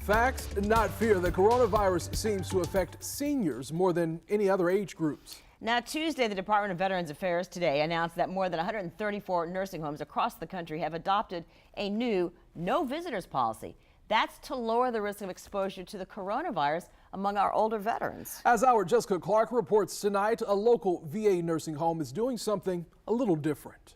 Facts, not fear. The coronavirus seems to affect seniors more than any other age groups. Now, Tuesday, the Department of Veterans Affairs today announced that more than 134 nursing homes across the country have adopted a new no visitors policy. That's to lower the risk of exposure to the coronavirus among our older veterans. As our Jessica Clark reports tonight, a local VA nursing home is doing something a little different.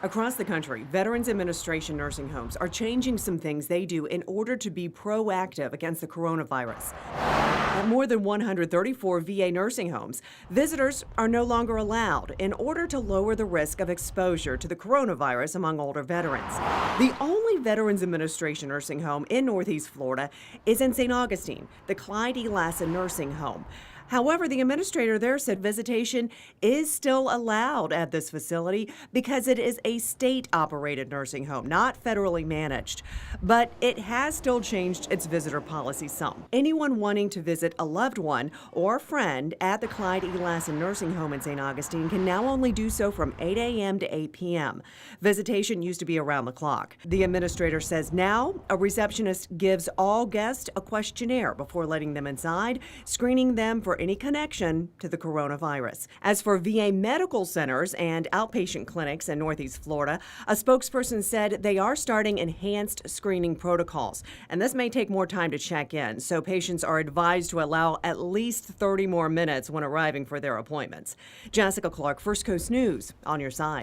Across the country, Veterans Administration nursing homes are changing some things they do in order to be proactive against the coronavirus. At more than 134 VA nursing homes, visitors are no longer allowed in order to lower the risk of exposure to the coronavirus among older veterans. The only Veterans Administration nursing home in Northeast Florida is in St. Augustine, the Clyde E. Lassen Nursing Home. However, the administrator there said visitation is still allowed at this facility because it is a state-operated nursing home, not federally managed. But it has still changed its visitor policy some. Anyone wanting to visit a loved one or friend at the Clyde E. Lassen Nursing Home in St. Augustine can now only do so from 8 a.m. to 8 p.m. Visitation used to be around the clock. The administrator says now a receptionist gives all guests a questionnaire before letting them inside, screening them for any connection to the coronavirus. As for VA medical centers and outpatient clinics in Northeast Florida, a spokesperson said they are starting enhanced screening protocols, and this may take more time to check in, so patients are advised to allow at least 30 more minutes when arriving for their appointments. Jessica Clark, First Coast News, on your side.